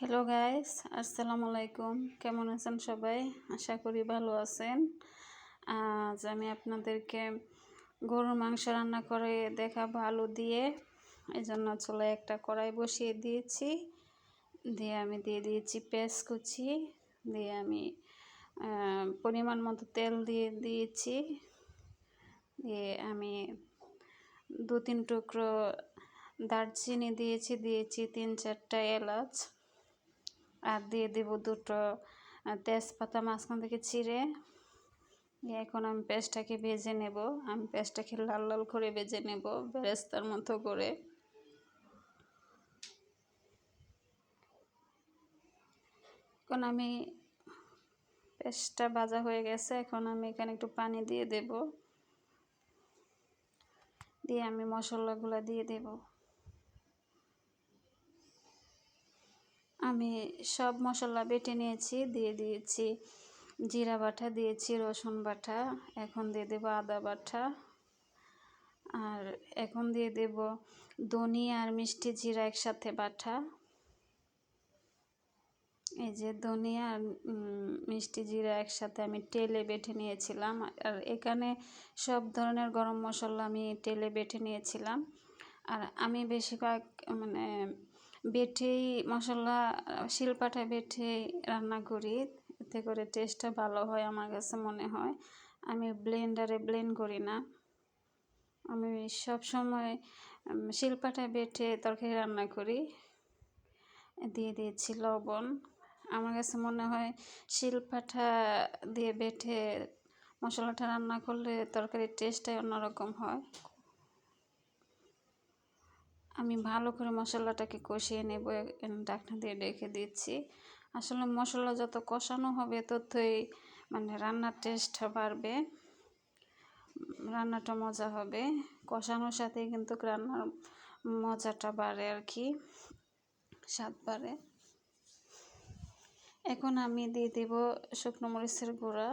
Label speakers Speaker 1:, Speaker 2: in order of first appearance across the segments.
Speaker 1: Hello guys, আসসালামু আলাইকুম। কেমন আছেন সবাই? আশা করি ভালো আছেন। আজ আমি আপনাদেরকে গরুর মাংস রান্না করে দেখাবো আলু দিয়ে। এই জন্য চুলে একটা কড়াই বসিয়ে দিয়েছি, দিয়ে আমি দিয়ে দিয়েছি পেঁয়াজ কুচি, দিয়ে আমি পরিমাণ মতো তেল দিয়ে দিয়েছি, দিয়ে আমি 2-3 টুকরো দারচিনি দিয়েছি, 3-4টা এলাচ, আর দিয়ে দেব 2টো তেজপাতা মাঝখান থেকে চিড়ে। এখন আমি পেঁয়াজটাকে ভেজে নেব। আমি পেঁয়াজটাকে লাল লাল করে ভেজে নেব, বেরেস্তার মতো করে। এখন আমি পেঁয়াজটা ভাজা হয়ে গেছে, এখন আমি এখানে একটু পানি দিয়ে দেব, দিয়ে আমি মশলাগুলো দিয়ে দেব। আমি সব মশলা বেটে নিয়েছি, দিয়ে দিয়েছি জিরা বাটা, দিয়েছি রসুন বাটা, এখন দিয়ে দেব আদা বাটা, আর এখন দিয়ে দেব ধনিয়া আর মিষ্টি জিরা একসাথে বাটা। এই যে ধনিয়া আর মিষ্টি জিরা একসাথে আমি তেলে বেটে নিয়েছিলাম, আর এখানে সব ধরনের গরম মশলা আমি তেলে বেটে নিয়েছিলাম। আর আমি বেশিরভাগ বেটেই মশলা, শিলপাটায় বেটে রান্না করি, এতে করে টেস্টটা ভালো হয় আমার কাছে মনে হয়। আমি ব্লেন্ডারে ব্লেন্ড করি না, আমি সব সময় শিলপাটায় বেটে তরকারি রান্না করি। দিয়ে দিয়েছি লবণ। আমার কাছে মনে হয় শিলপাটা দিয়ে বেটে মশলাটা রান্না করলে তরকারির টেস্টটাই অন্যরকম হয়। আমি ভালো করে মশলাটাকে কষিয়ে নেব, ঢাকনা দিয়ে রেখে দিচ্ছি। আসলে মশলা যত কষানো হবে ততই রান্নার টেস্টটা বাড়বে, রান্নাটা মজা হবে। কষানোর সাথে কিন্তু রান্নার মজাটা বাড়ে আর কি, স্বাদ বাড়ে। এখন আমি দিয়ে দেব শুকনো মরিচের গুঁড়া,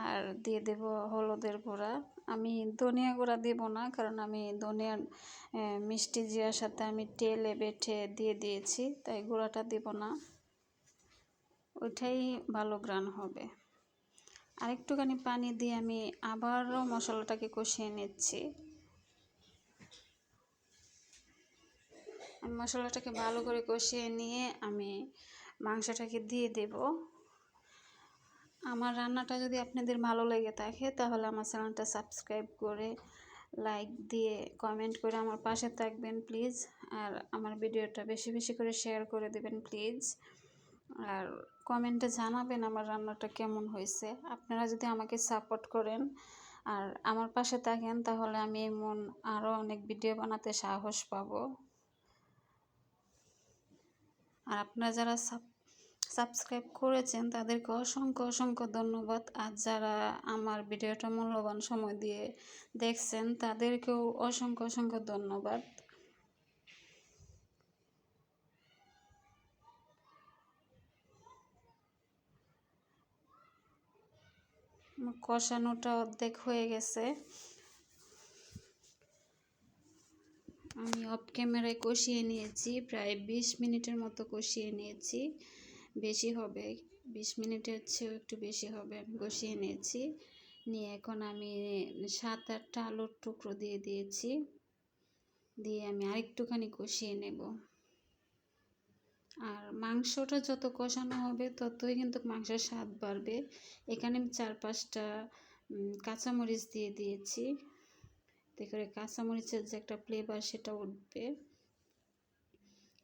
Speaker 1: আর দিয়ে দেব হলুদের গুঁড়া। আমি ধনিয়া গুঁড়া দেব না, কারণ আমি ধনিয়ার মিষ্টি জিরার সাথে আমি তেলে বেটে দিয়ে দিয়েছি, তাই গুঁড়াটা দেব না, ওইটাই ভালো ঘ্রাণ হবে। আর একটুখানি পানি দিয়ে আমি আবারও মশলাটাকে কষিয়ে নিচ্ছি। আমি মশলাটাকে ভালো করে কষিয়ে নিয়ে আমি মাংসটাকে দিয়ে দেব। আমার রান্নাটা যদি আপনাদের ভালো লেগে থাকে তাহলে আমার চ্যানেলটা সাবস্ক্রাইব করে, লাইক দিয়ে, কমেন্ট করে আমার পাশে থাকবেন প্লিজ। আর আমার ভিডিওটা বেশি বেশি করে শেয়ার করে দেবেন প্লিজ। আর কমেন্টে জানাবেন আমার রান্নাটা কেমন হয়েছে। আপনারা যদি আমাকে সাপোর্ট করেন আর আমার পাশে থাকেন তাহলে আমি এমন আরও অনেক ভিডিও বানাতে সাহস পাবো। আর আপনারা যারা সাবস্ক্রাইব করেছেন তাদেরকে অসংখ্য অসংখ্য ধন্যবাদ। আর যারা আমার ভিডিওটা মূল্যবান সময় দিয়ে দেখছেন তাদেরকেও অসংখ্য অসংখ্য ধন্যবাদ। কষানোটা অর্ধেক হয়ে গেছে, আমি অফ ক্যামেরায় কষিয়ে নিয়েছি, প্রায় 20 মিনিটের মতো কষিয়ে নিয়েছি, বেশি হবে, 20 মিনিটের চেয়েও একটু বেশি হবে। আমি কষিয়ে নিয়েছি, নিয়ে এখন আমি 7-8টা আলুর টুকরো দিয়ে দিয়েছি, দিয়ে আমি আরেকটুখানি কষিয়ে নেব। আর মাংসটা যত কষানো হবে ততই কিন্তু মাংসের স্বাদ বাড়বে। এখানে আমি 4-5টা কাঁচামরিচ দিয়ে দিয়েছি, এতে করে কাঁচামরিচের যে একটা ফ্লেভার সেটা উঠবে।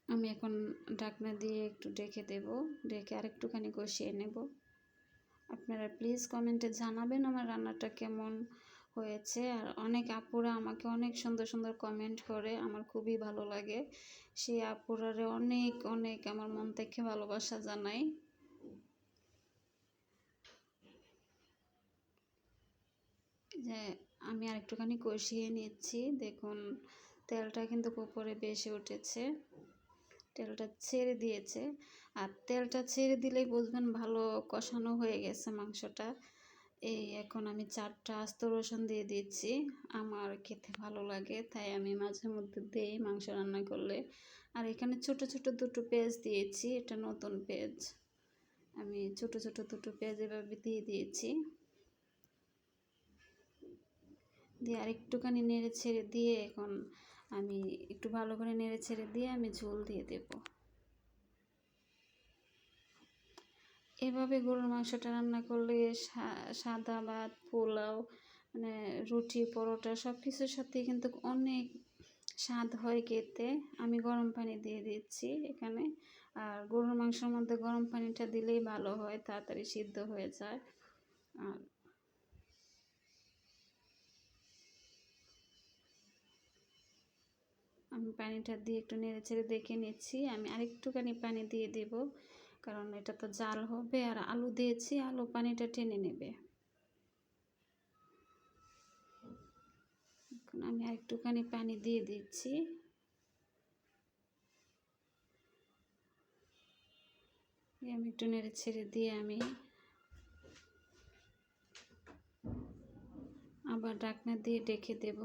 Speaker 1: আমি এখন ঢাকনা দিয়ে একটু ঢেকে দেব, ঢেকে আরেকটুখানি কষিয়ে নেব। আপনারা প্লিজ কমেন্টে জানাবেন আমার রান্নাটা কেমন হয়েছে। আর অনেক আপুরা আমাকে অনেক সুন্দর সুন্দর কমেন্ট করে, আমার খুবই ভালো লাগে। সেই আপুরারে অনেক অনেক আমার মন থেকে ভালোবাসা জানাই। যে আমি আরেকটুখানি কষিয়ে নিচ্ছি, দেখুন তেলটা কিন্তু উপরে বেশি উঠেছে, তেলটা ছেড়ে দিয়েছে। আর তেলটা ছেড়ে দিলেই বুঝবেন ভালো কষানো হয়ে গেছে মাংসটা। এই এখন আমি 4টা আস্ত রসুন দিয়ে দিচ্ছি। আমার খেতে ভালো লাগে তাই আমি মাঝে মধ্যে দেই মাংস রান্না করলে। আর এখানে ছোট ছোট দুটো পেঁয়াজ দিয়েছি, এটা নতুন পেঁয়াজ। আমি ছোট ছোট দুটো পেঁয়াজ এভাবে দিয়ে দিয়েছি। দিয়ে আর একটুখানি নেড়ে ছেড়ে দিয়ে এখন আমি একটু ভালো করে নেড়ে ছেড়ে দিয়ে আমি ঝোল দিয়ে দেব। এভাবে গরুর মাংসটা রান্না করলে সাদা ভাত, পোলাও, মানে রুটি, পরোটা সব কিছুর সাথে কিন্তু অনেক স্বাদ হয় খেতে। আমি গরম পানি দিয়ে দিচ্ছি এখানে। আর গরুর মাংসের মধ্যে গরম পানিটা দিলেই ভালো হয়, তাড়াতাড়ি সিদ্ধ হয়ে যায়। আর আমি পানিটা দিয়ে একটু নেড়ে ছেড়ে দেখে নিচ্ছি। আমি আরেকটুখানি পানি দিয়ে দেব, কারণ এটা তো জাল হবে আর আলু দিয়েছি, আলু পানিটা টেনে নেবে। এখন আমি আরেকটুখানি পানি দিয়ে দিচ্ছি। আমি একটু নেড়ে ছেড়ে দিয়ে আমি আবার ঢাকনা দিয়ে ঢেকে দেব।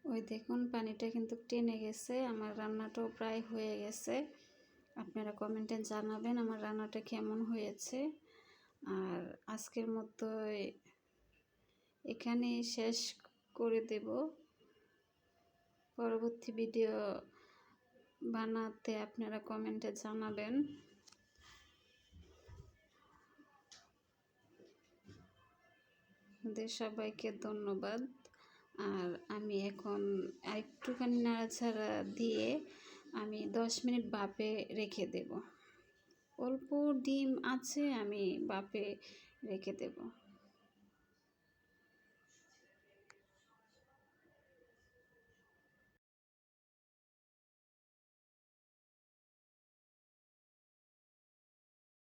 Speaker 1: ওই দেখুন পানিটা কিন্তু টেনে গেছে, আমার রান্নাটাও প্রায় হয়ে গেছে। আপনারা কমেন্টে জানাবেন আমার রান্নাটা কেমন হয়েছে। আর আজকের মতো এখানেই শেষ করে দেব। পরবর্তী ভিডিও বানাতে আপনারা কমেন্টে জানাবেন। আপনাদের সবাইকে ধন্যবাদ। আর আমি এখন আরেকটুখানি নাড়াচাড়া দিয়ে আমি 10 মিনিট ভাপে রেখে দেব। অল্প ডিম আছে, আমি ভাপে রেখে দেব।